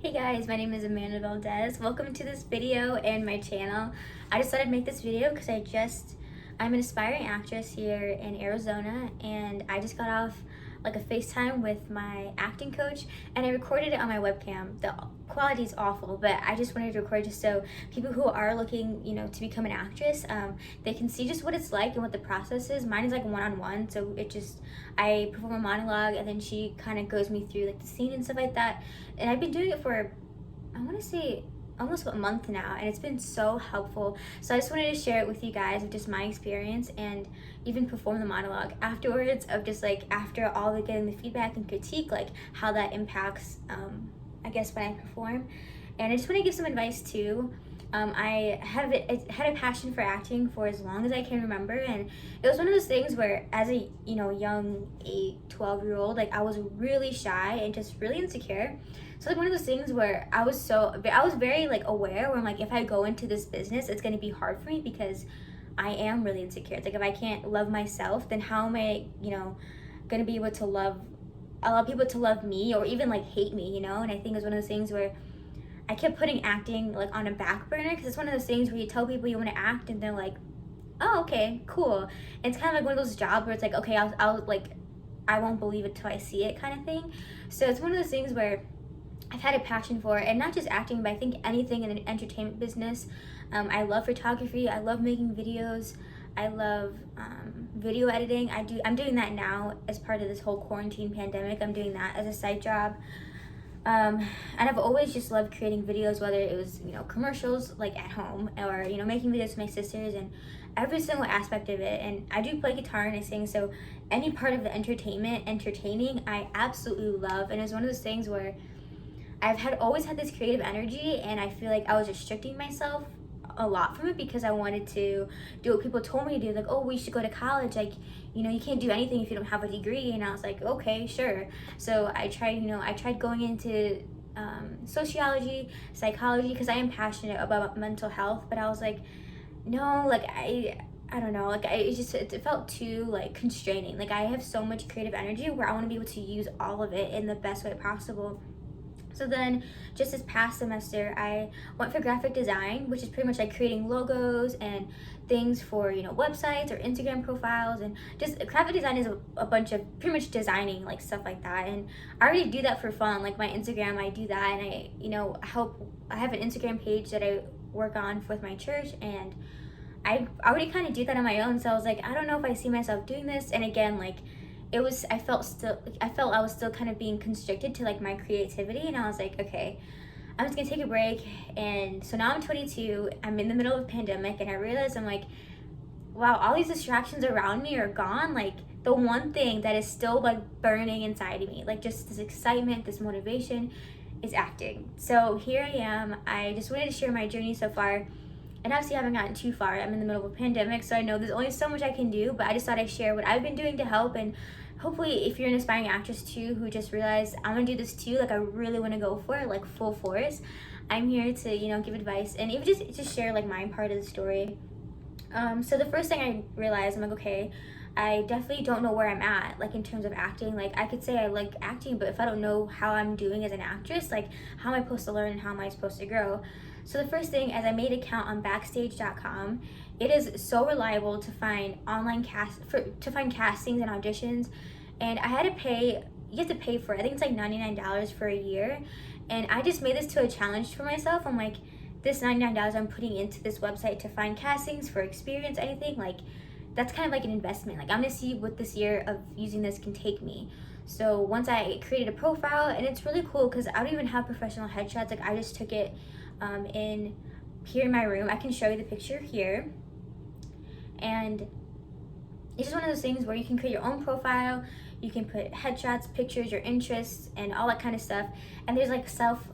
Hey guys, my name is Amanda Valdes. Welcome to this video and my channel. I just thought I'd make this video because I'm an aspiring actress here in Arizona, and I just got off like a FaceTime with my acting coach, and I recorded it on my webcam. The quality is awful, but I just wanted to record just so people who are looking, to become an actress, they can see just what it's like and what the process is. Mine is like one-on-one, so I perform a monologue, and then she kind of goes me through like the scene and stuff like that. And I've been doing it for, I want to say, almost a month now, and it's been so helpful. So I just wanted to share it with you guys of just my experience, and even perform the monologue afterwards of just like after all the getting the feedback and critique, like how that impacts I guess when I perform. And I just want to give some advice too. I had a passion for acting for as long as I can remember, and it was one of those things where as a young 12-year-old, like I was really shy and just really insecure. So like one of those things where I was very like aware where I'm like, if I go into this business, it's going to be hard for me because I am really insecure. It's like if I can't love myself, then how am I going to be able to allow people to love me or even like hate me, And I think it was one of those things where I kept putting acting like on a back burner, because it's one of those things where you tell people you want to act and they're like, oh, okay, cool. And it's kind of like one of those jobs where it's like, okay, I'll like, I won't believe it till I see it kind of thing. So it's one of those things where I've had a passion for it, and not just acting, but I think anything in an entertainment business. I love photography. I love making videos. I love video editing. I'm doing that now as part of this whole quarantine pandemic. I'm doing that as a side job. And I've always just loved creating videos, whether it was, commercials like at home, or, making videos with my sisters, and every single aspect of it. And I do play guitar and I sing, so any part of the entertaining, I absolutely love. And it's one of those things where always had this creative energy, and I feel like I was restricting myself a lot from it because I wanted to do what people told me to do, like, oh, we should go to college, like, you can't do anything if you don't have a degree. And I was like, okay, sure. So I tried going into sociology, psychology, because I am passionate about mental health, but I was like, no, like I don't know, like it felt too like constraining. Like I have so much creative energy where I want to be able to use all of it in the best way possible. So then just this past semester, I went for graphic design, which is pretty much like creating logos and things for, websites or Instagram profiles. And just graphic design is a bunch of pretty much designing, like stuff like that. And I already do that for fun. Like my Instagram, I do that. And I have an Instagram page that I work on with my church, and I already kind of do that on my own. So I was like, I don't know if I see myself doing this. And again, like, I felt I was still kind of being constricted to like my creativity, and I was like, okay, I'm just gonna take a break. And so now I'm 22, I'm in the middle of a pandemic, and I realized I'm like, wow, all these distractions around me are gone. Like the one thing that is still like burning inside of me, like just this excitement, this motivation, is acting. So here I am. I just wanted to share my journey so far. And obviously I haven't gotten too far. I'm in the middle of a pandemic, so I know there's only so much I can do, but I just thought I'd share what I've been doing to help. And hopefully if you're an aspiring actress too who just realized, I'm gonna do this too, like I really want to go for it, like full force, I'm here to, give advice and even just share like my part of the story. So the first thing I realized, I'm like, okay, I definitely don't know where I'm at, like in terms of acting. Like I could say I like acting, but if I don't know how I'm doing as an actress, like how am I supposed to learn and how am I supposed to grow? So the first thing, as I made an account on backstage.com, it is so reliable to find castings and auditions. And I had to pay, you have to pay for it. I think it's like $99 for a year. And I just made this to a challenge for myself. I'm like, this $99 I'm putting into this website to find castings for experience, anything, like that's kind of like an investment. Like I'm gonna see what this year of using this can take me. So once I created a profile, and it's really cool because I don't even have professional headshots. Like I just took it in here in my room. I can show you the picture here. And it's just one of those things where you can create your own profile. You can put headshots, pictures, your interests, and all that kind of stuff. And there's like self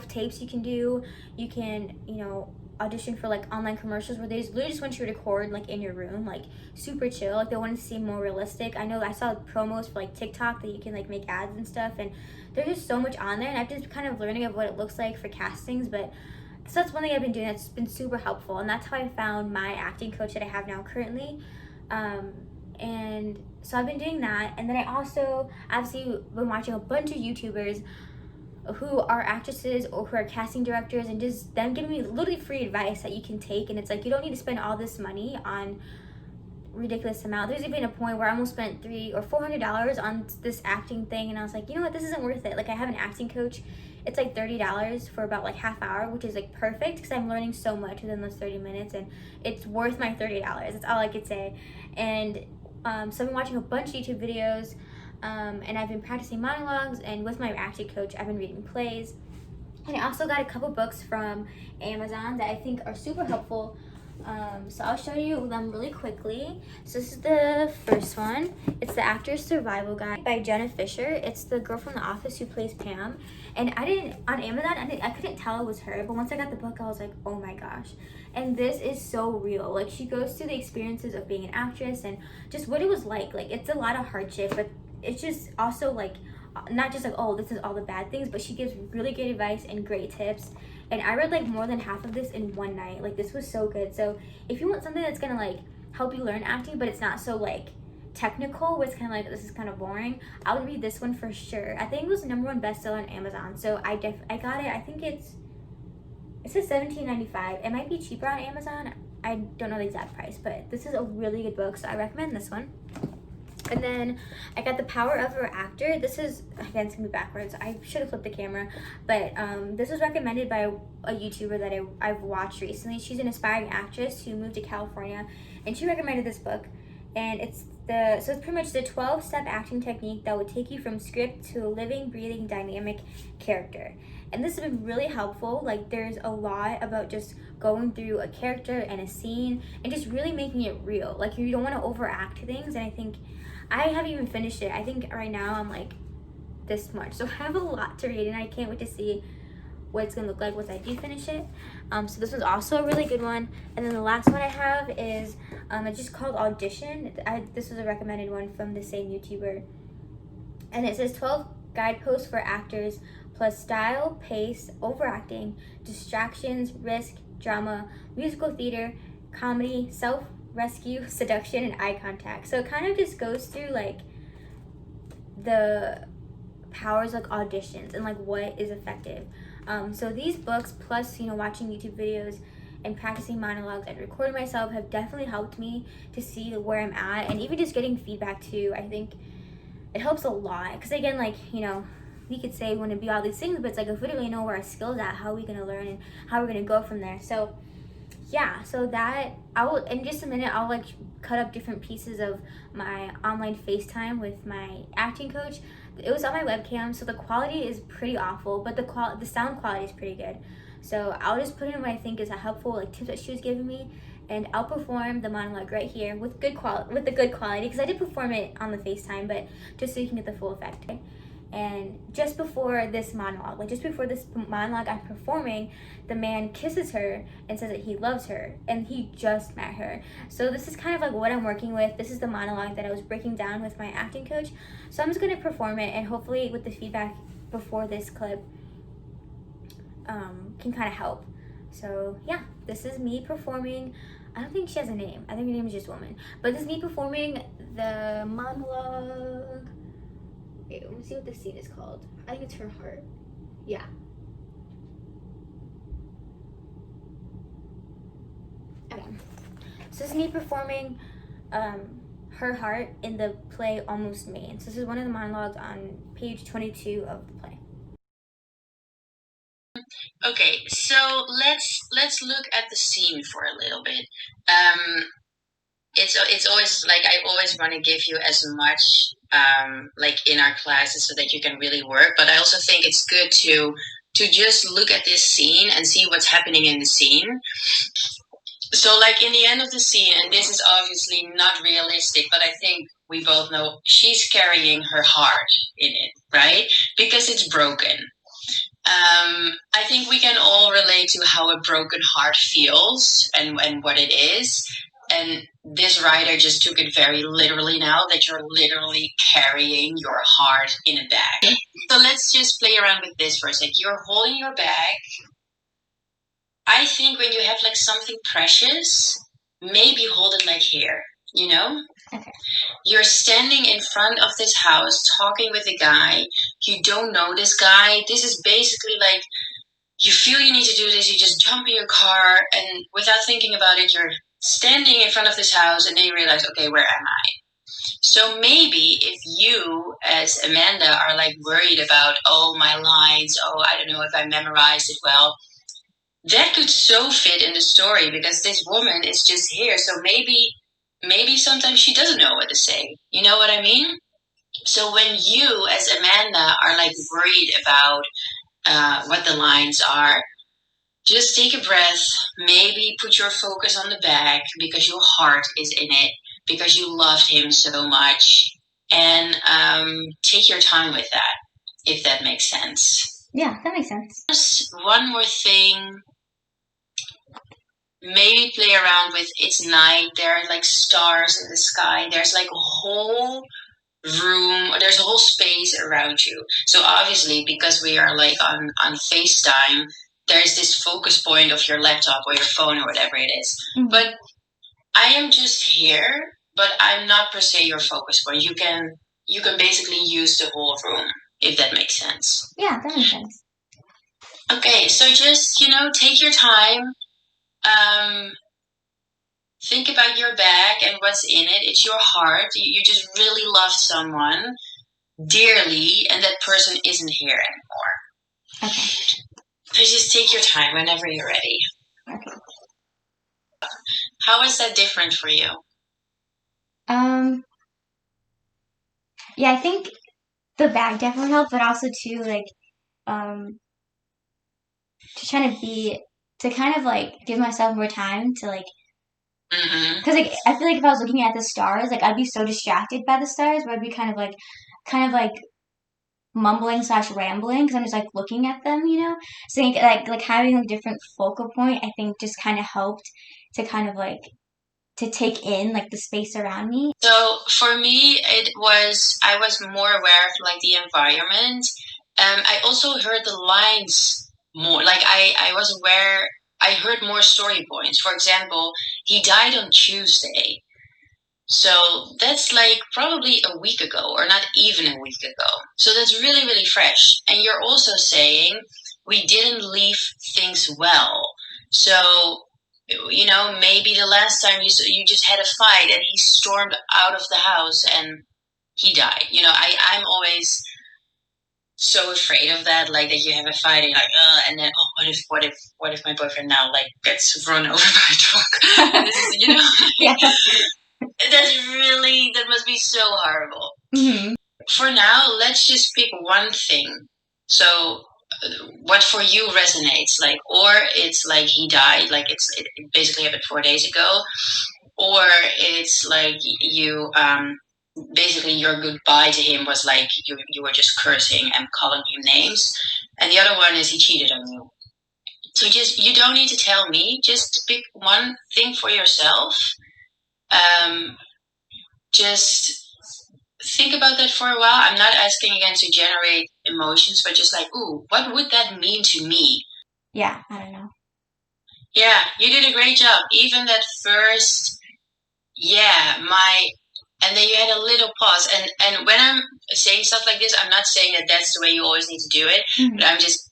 tapes you can do. You can, audition for like online commercials where they literally just want you to record like in your room, like super chill. Like they want it to seem more realistic. I know I saw promos for like TikTok that you can like make ads and stuff, and there's just so much on there, and I've just kind of learning of what it looks like for castings. But so that's one thing I've been doing that's been super helpful, and that's how I found my acting coach that I have now currently. And so I've been doing that, and then I also obviously been watching a bunch of YouTubers who are actresses or who are casting directors, and just them giving me literally free advice that you can take. And it's like, you don't need to spend all this money on ridiculous amount. There's even a point where I almost spent $300 or $400 on this acting thing, and I was like, you know what, this isn't worth it. Like, I have an acting coach. It's like $30 for about like half hour, which is like perfect because I'm learning so much within those 30 minutes, and it's worth my $30. That's all I could say. And so I've been watching a bunch of YouTube videos, and I've been practicing monologues, and with my acting coach I've been reading plays. And I also got a couple books from Amazon that I think are super helpful. So I'll show you them really quickly. So this is the first one. It's The Actor's Survival Guide by Jenna Fisher. It's the girl from The Office who plays Pam. And on Amazon, I couldn't tell it was her, but once I got the book, I was like, oh my gosh. And this is so real. Like, she goes through the experiences of being an actress and just what it was like. Like, it's a lot of hardship, but it's just also like, not just like, oh, this is all the bad things, but she gives really good advice and great tips. And I read like more than half of this in one night. Like, this was so good. So if you want something that's gonna like help you learn acting, but it's not so like technical, where it's kind of like, this is kind of boring, I would read this one for sure. I think it was the #1 bestseller on Amazon, so I got it. I think it says $17.95. It might be cheaper on Amazon. I don't know the exact price, but this is a really good book, so I recommend this one. And then I got The Power of Your Actor. This is, again, it's gonna be backwards. I should have flipped the camera, but this was recommended by a YouTuber that I've watched recently. She's an aspiring actress who moved to California, and she recommended this book. And it's pretty much the 12-step acting technique that would take you from script to a living, breathing, dynamic character. And this has been really helpful. Like, there's a lot about just going through a character and a scene and just really making it real. Like, you don't want to overact things, and I think I haven't even finished it. I think right now I'm like this much. So I have a lot to read, and I can't wait to see what it's gonna look like once I do finish it. So this was also a really good one. And then the last one I have is it's just called Audition. This was a recommended one from the same YouTuber. And it says 12 guideposts for actors plus style, pace, overacting, distractions, risk, drama, musical theater, comedy, self-rescue, seduction, and eye contact. So it kind of just goes through like the powers like auditions and like what is effective. So these books plus, you know, watching YouTube videos and practicing monologues and recording myself have definitely helped me to see where I'm at, and even just getting feedback too. I think it helps a lot, because again, like, you know, we could say we want to be all these things, but it's like, if we don't really know where our skills at, how are we going to learn and how are we going to go from there? So yeah, so that I will, in just a minute, I'll like cut up different pieces of my online FaceTime with my acting coach. It was on my webcam, so the quality is pretty awful, but the sound quality is pretty good. So I'll just put in what I think is a helpful like tips that she was giving me, and I'll perform the monologue right here with the good quality, because I did perform it on the FaceTime, but just so you can get the full effect. And just before this monologue, I'm performing, the man kisses her and says that he loves her, and he just met her. So this is kind of like what I'm working with. This is the monologue that I was breaking down with my acting coach. So I'm just gonna perform it, and hopefully with the feedback before this clip can kind of help. So yeah, this is me performing. I don't think she has a name. I think her name is just Woman. But this is me performing the monologue. Wait, let me see what the scene is called. I think it's Her Heart. Yeah. Okay. So this is me performing Her Heart in the play Almost Me. So this is one of the monologues on page 22 of the play. Okay, so let's look at the scene for a little bit. It's always like, I always want to give you as much like in our classes so that you can really work. But I also think it's good to just look at this scene and see what's happening in the scene. So like in the end of the scene, and this is obviously not realistic, but I think we both know she's carrying her heart in it, right? Because it's broken. I think we can all relate to how a broken heart feels and what it is. And this writer just took it very literally now, that you're literally carrying your heart in a bag. So let's just play around with this for a sec. You're holding your bag. I think when you have like something precious, maybe hold it like here, you know? Okay. You're standing in front of this house talking with a guy. You don't know this guy. This is basically like you feel you need to do this. You just jump in your car and without thinking about it, you're standing in front of this house and then you realize, okay, where am I? So maybe if you, as Amanda, are like worried about, oh, my lines, oh, I don't know if I memorized it well, that could so fit in the story because this woman is just here. So maybe sometimes she doesn't know what to say. You know what I mean? So when you, as Amanda, are like worried about what the lines are, just take a breath. Maybe put your focus on the back because your heart is in it, because you loved him so much, and take your time with that, if that makes sense. Yeah, that makes sense. Just one more thing. Maybe play around with it's night. There are like stars in the sky. There's like a whole room, or there's a whole space around you. So obviously, because we are like on FaceTime, there's this focus point of your laptop or your phone or whatever it is. Mhm. But I am just here, but I'm not per se your focus point. You can basically use the whole room, if that makes sense. Yeah, that makes sense. Okay, so just take your time. Think about your bag and what's in it. It's your heart. You just really love someone dearly, and that person isn't here anymore. Okay. So just take your time whenever you're ready. Okay. How is that different for you? Yeah, I think the bag definitely helped, but also too, like, to kind of like give myself more time to like, because like I feel like if I was looking at the stars, like I'd be so distracted by the stars, where I'd be kind of like mumbling slash rambling because I'm just like looking at them, you know. So like having a different focal point, I think just kind of helped to kind of like to take in like the space around me. So for me, I was more aware of like the environment. I also heard the lines more. Like I was aware. I heard more story points. For example, he died on Tuesday. So that's like probably a week ago, or not even a week ago. So that's really, really fresh. And you're also saying we didn't leave things well. So, maybe the last time you just had a fight and he stormed out of the house and he died. I'm always so afraid of that, like that you have a fight and you're like, and then what if my boyfriend now like gets run over by a truck? This is, Yeah. that must be so horrible. Mm-hmm. For now, let's just pick one thing. So, what for you resonates, like, or it's like he died, like it basically happened 4 days ago, or it's like you basically your goodbye to him was like you were just cursing and calling him names, and the other one is he cheated on you. So you don't need to tell me. Just pick one thing for yourself. Just think about that for a while. I'm not asking again to generate emotions, but just like, ooh, what would that mean to me? Yeah, I don't know. Yeah, you did a great job. Even that first, and then you had a little pause. And when I'm saying stuff like this, I'm not saying that that's the way you always need to do it, but I'm just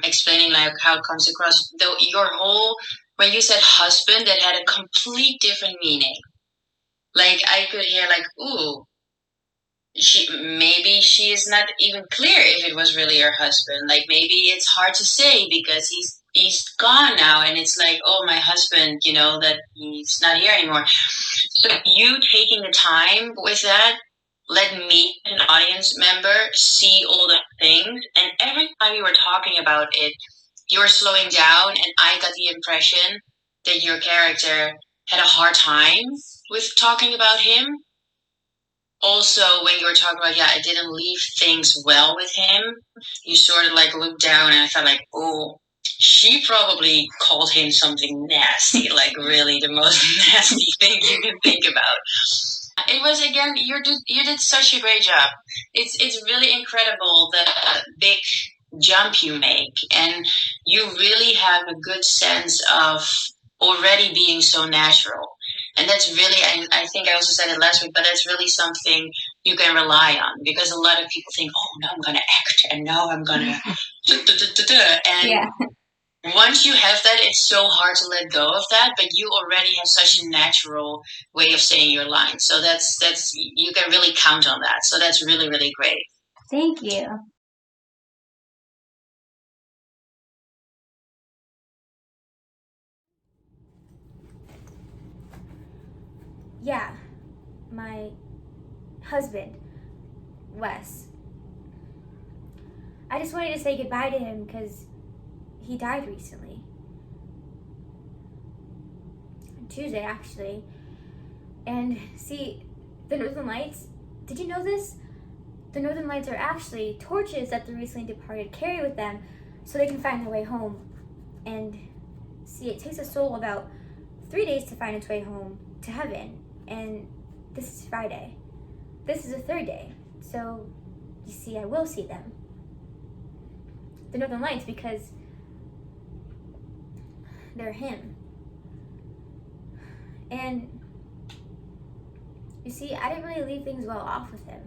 explaining like how it comes across. Though when you said husband, that had a complete different meaning. Like I could hear like, ooh, maybe she is not even clear if it was really her husband. Like maybe it's hard to say because he's gone now, and it's like, oh, my husband, that he's not here anymore. So you taking the time with that, let me, an audience member, see all the things, and every time you were talking about it, you were slowing down, and I got the impression that your character had a hard time with talking about him. Also, when you were talking about, I didn't leave things well with him, you sort of like looked down, and I felt like, oh, she probably called him something nasty, like really the most nasty thing you can think about. It was, again, you did such a great job. It's really incredible the big jump you make, and you really have a good sense of already being so natural. And that's really, I think I also said it last week, but that's really something you can rely on, because a lot of people think, oh, now I'm going to act and now I'm going to. And Yeah. once you have that, it's so hard to let go of that, but you already have such a natural way of saying your lines. So that's you can really count on that. So that's really, really great. Thank you. Yeah, my husband, Wes. I just wanted to say goodbye to him because he died recently. Tuesday, actually. And see, the Northern Lights, did you know this? The Northern Lights are actually torches that the recently departed carry with them so they can find their way home. And see, it takes a soul about 3 days to find its way home to heaven. And this is Friday. This is the third day. So, you see, I will see them. The Northern Lights, because they're him. And you see, I didn't really leave things well off with him.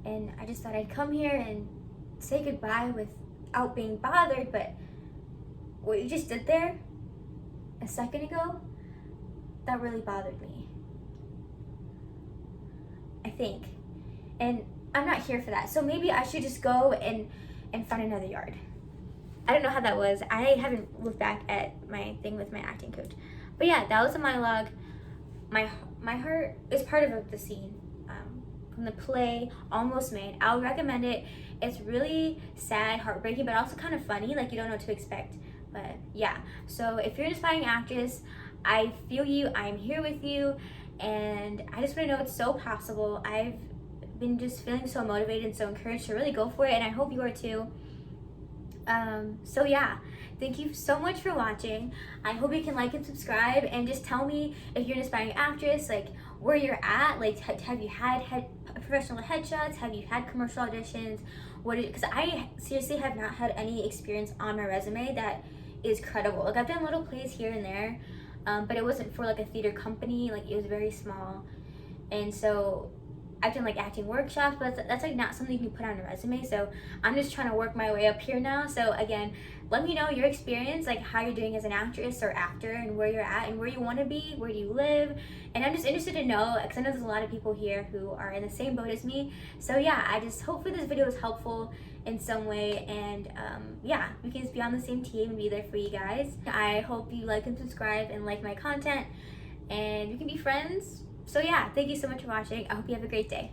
And I just thought I'd come here and say goodbye without being bothered, but what you just did there a second ago, that really bothered me. I think. And I'm not here for that. So maybe I should just go and find another yard. I don't know how that was. I haven't looked back at my thing with my acting coach. But yeah, that was a monologue. My heart is part of the scene from the play Almost Made. I'll recommend it. It's really sad, heartbreaking, but also kind of funny. Like, you don't know what to expect. But yeah, so if you're an aspiring actress, I feel you. I'm here with you. And I just want to know it's so possible. I've been just feeling so motivated and so encouraged to really go for it. And I hope you are too. So yeah, thank you so much for watching. I hope you can like and subscribe, and just tell me if you're an aspiring actress, like where you're at. Like, have you had professional headshots? Have you had commercial auditions? Because I seriously have not had any experience on my resume that is credible. Like, I've done little plays here and there, but it wasn't for like a theater company. Like, it was very small. And so I've done like acting workshops, but that's like not something you can put on a resume. So I'm just trying to work my way up here now. So again, let me know your experience, like how you're doing as an actress or actor, and where you're at and where you want to be, where do you live. And I'm just interested to know, because I know there's a lot of people here who are in the same boat as me. So yeah, I just hopefully this video was helpful in some way, and yeah, we can just be on the same team and be there for you guys. I hope you like and subscribe and like my content, and we can be friends. So yeah, thank you so much for watching. I hope you have a great day.